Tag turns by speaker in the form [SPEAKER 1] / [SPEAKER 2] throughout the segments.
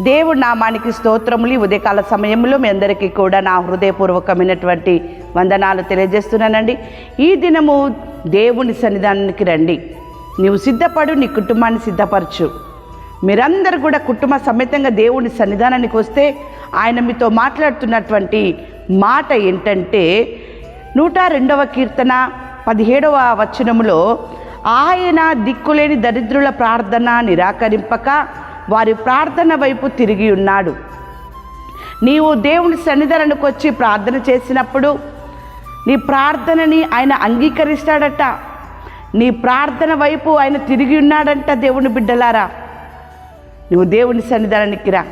[SPEAKER 1] దేవుడి నామానికి స్తోత్రములు. ఉదయకాల సమయంలో మీ అందరికీ కూడా నా హృదయపూర్వకమైనటువంటి వందనాలు తెలియజేస్తున్నానండి. ఈ దినము దేవుని సన్నిధానానికి రండి. నీవు సిద్ధపడు, నీ కుటుంబాన్ని సిద్ధపరచు. మీరందరూ కూడా కుటుంబ సమేతంగా దేవుని సన్నిధానానికి వస్తే ఆయన మీతో మాట్లాడుతున్నటువంటి మాట ఏంటంటే 102వ కీర్తన 17వ వచనములో, ఆయన దిక్కులేని దరిద్రుల ప్రార్థన నిరాకరింపక వారి ప్రార్థన వైపు తిరిగి ఉన్నాడు. నీవు దేవుని సన్నిధానానికి వచ్చి ప్రార్థన చేసినప్పుడు నీ ప్రార్థనని ఆయన అంగీకరిస్తాడట. నీ ప్రార్థన వైపు ఆయన తిరిగి ఉన్నాడంట. దేవుని బిడ్డలారా, నువ్వు దేవుని సన్నిధానానికి రా.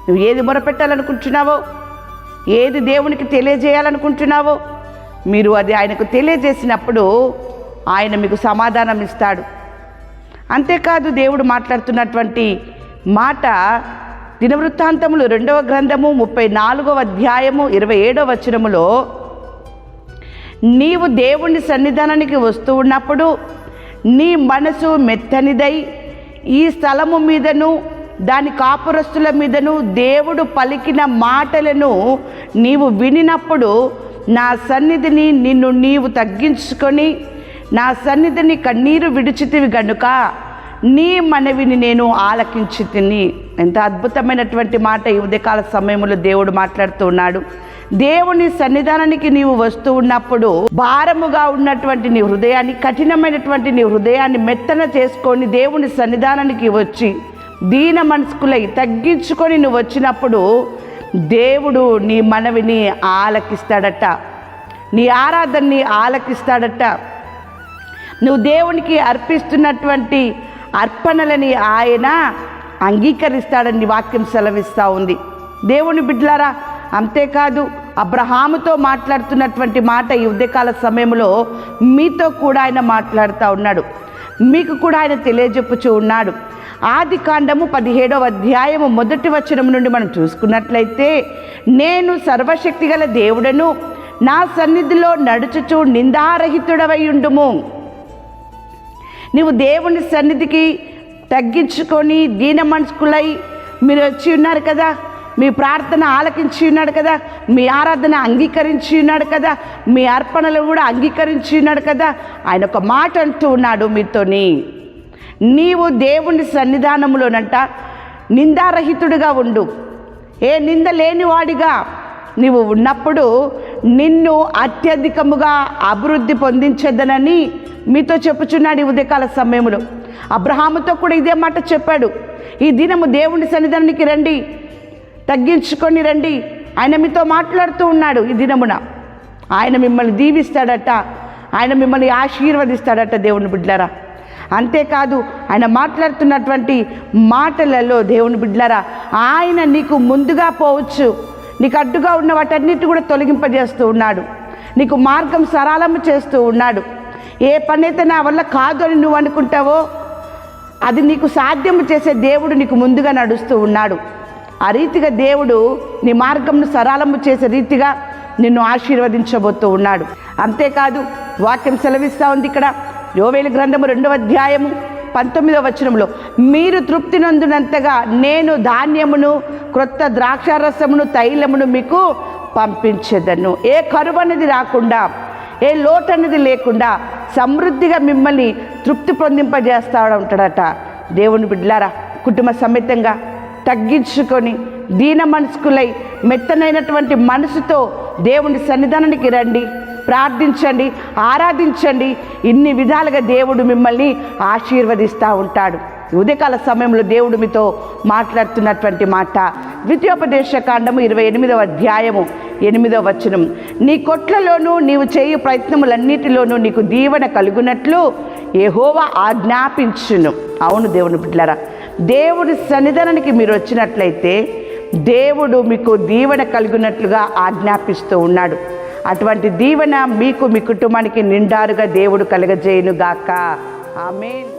[SPEAKER 1] నువ్వు ఏది మొరపెట్టాలనుకుంటున్నావో, ఏది దేవునికి తెలియజేయాలనుకుంటున్నావో మీరు అది ఆయనకు తెలియజేసినప్పుడు ఆయన మీకు సమాధానం ఇస్తాడు. అంతేకాదు, దేవుడు మాట్లాడుతున్నటువంటి మాట దినవృత్తాంతములు 2వ గ్రంథము 34వ అధ్యాయము 27వ వచనములో, నీవు దేవుని సన్నిధానానికి వస్తూ ఉన్నప్పుడు నీ మనసు మెత్తనిదై ఈ స్థలము మీదను దాని కాపురస్తుల మీదను దేవుడు పలికిన మాటలను నీవు వినినప్పుడు నా సన్నిధిని నిన్ను నీవు తగ్గించుకొని నా సన్నిధిని కన్నీరు విడిచితివి గనుక నీ మనవిని నేను ఆలకించి తిని. ఎంత అద్భుతమైనటువంటి మాట ఈ ఉదయకాల సమయంలో దేవుడు మాట్లాడుతూ ఉన్నాడు. దేవుని సన్నిధానానికి నీవు వస్తూ ఉన్నప్పుడు భారముగా ఉన్నటువంటి నీ హృదయాన్ని, కఠినమైనటువంటి నీ హృదయాన్ని మెత్తన చేసుకొని దేవుని సన్నిధానానికి వచ్చి దీన మనస్కులై తగ్గించుకొని నువ్వు వచ్చినప్పుడు దేవుడు నీ మనవిని ఆలకిస్తాడట, నీ ఆరాధనని ఆలకిస్తాడట. నువ్వు దేవునికి అర్పిస్తున్నటువంటి అర్పణలని ఆయన అంగీకరిస్తాడని వాక్యం సెలవిస్తూ ఉంది. దేవుని బిడ్డలారా, అంతేకాదు అబ్రహాముతో మాట్లాడుతున్నటువంటి మాట ఈ ఉదయకాల సమయంలో మీతో కూడా ఆయన మాట్లాడుతూ ఉన్నాడు. మీకు కూడా ఆయన తెలియజెప్పుచూ ఉన్నాడు. ఆదికాండము 17వ అధ్యాయము 1వ వచనం నుండి మనం చూసుకున్నట్లయితే, నేను సర్వశక్తి గల దేవుడను, నా సన్నిధిలో నడుచుచు నిందారహితుడవై ఉండుము. నీవు దేవుని సన్నిధికి తగ్గించుకొని దీన మనస్కులై మీరు వచ్చి ఉన్నారు కదా, మీ ప్రార్థన ఆలకించి ఉన్నాడు కదా, మీ ఆరాధన అంగీకరించి ఉన్నాడు కదా, మీ అర్పణలు కూడా అంగీకరించి ఉన్నాడు కదా. ఆయన ఒక మాట అంటూ ఉన్నాడు మీతోని, నీవు దేవుని సన్నిధానంలోనంట నిందారహితుడిగా ఉండు. ఏ నింద లేనివాడిగా నీవు ఉన్నప్పుడు నిన్ను అత్యధికముగా అభివృద్ధి పొందించదనని మీతో చెప్పుచున్నాడు ఈ ఉదయకాల సమయంలో. అబ్రహాముతో కూడా ఇదే మాట చెప్పాడు. ఈ దినము దేవుని సన్నిధానానికి రండి, తగ్గించుకొని రండి. ఆయన మీతో మాట్లాడుతూ ఉన్నాడు. ఈ దినమున ఆయన మిమ్మల్ని దీవిస్తాడట, ఆయన మిమ్మల్ని ఆశీర్వదిస్తాడట. దేవుని బిడ్డలారా, అంతేకాదు ఆయన మాట్లాడుతున్నటువంటి మాటలలో దేవుని బిడ్డలారా, ఆయన నీకు ముందుగా పోవచ్చు. నీకు అడ్డుగా ఉన్న వాటన్నిటి కూడా తొలగింపజేస్తూ ఉన్నాడు. నీకు మార్గం సరళము చేస్తూ ఉన్నాడు. ఏ పని అయితే నా వల్ల కాదు అని నువ్వు అనుకుంటావో అది నీకు సాధ్యము చేసే దేవుడు నీకు ముందుగా నడుస్తూ ఉన్నాడు. ఆ రీతిగా దేవుడు నీ మార్గంను సరళము చేసే రీతిగా నిన్ను ఆశీర్వదించబోతూ ఉన్నాడు. అంతేకాదు వాక్యం సెలవిస్తూ ఉంది ఇక్కడ యోవేలు గ్రంథము 2వ అధ్యాయము 19వ వచనంలో, మీరు తృప్తి నందునంతగా నేను ధాన్యమును, క్రొత్త ద్రాక్షారసమును, తైలమును మీకు పంపించేదను. ఏ కరువు అనేది రాకుండా, ఏ లోటు అనేది లేకుండా సమృద్ధిగా మిమ్మల్ని తృప్తి పొందింపజేస్తాడు ఉంటాడట. దేవుని బిడ్డలారా, కుటుంబ సమేతంగా తగ్గించుకొని దీన మనస్కులై మెత్తనైనటువంటి మనసుతో దేవుని సన్నిధానానికి రండి, ప్రార్థించండి, ఆరాధించండి. ఇన్ని విధాలుగా దేవుడు మిమ్మల్ని ఆశీర్వదిస్తూ ఉంటాడు. ఉదయకాల సమయంలో దేవుడు మీతో మాట్లాడుతున్నటువంటి మాట ద్వితీయోపదేశకాండము 28వ అధ్యాయము 8వ వచనం, నీ కొట్లలోనూ నీవు చేయు ప్రయత్నములన్నిటిలోనూ నీకు దీవెన కలుగునట్లు యెహోవా ఆజ్ఞాపించును. అవును దేవుని బిడ్డలారా, దేవుడి సన్నిధానానికి మీరు వచ్చినట్లయితే దేవుడు మీకు దీవెన కలుగునట్లుగా ఆజ్ఞాపిస్తూ ఉన్నాడు. అటువంటి దీవెన మీకు, మీ కుటుంబానికి నిండారుగా దేవుడు కలుగజేయునుగాక. ఆమేన్.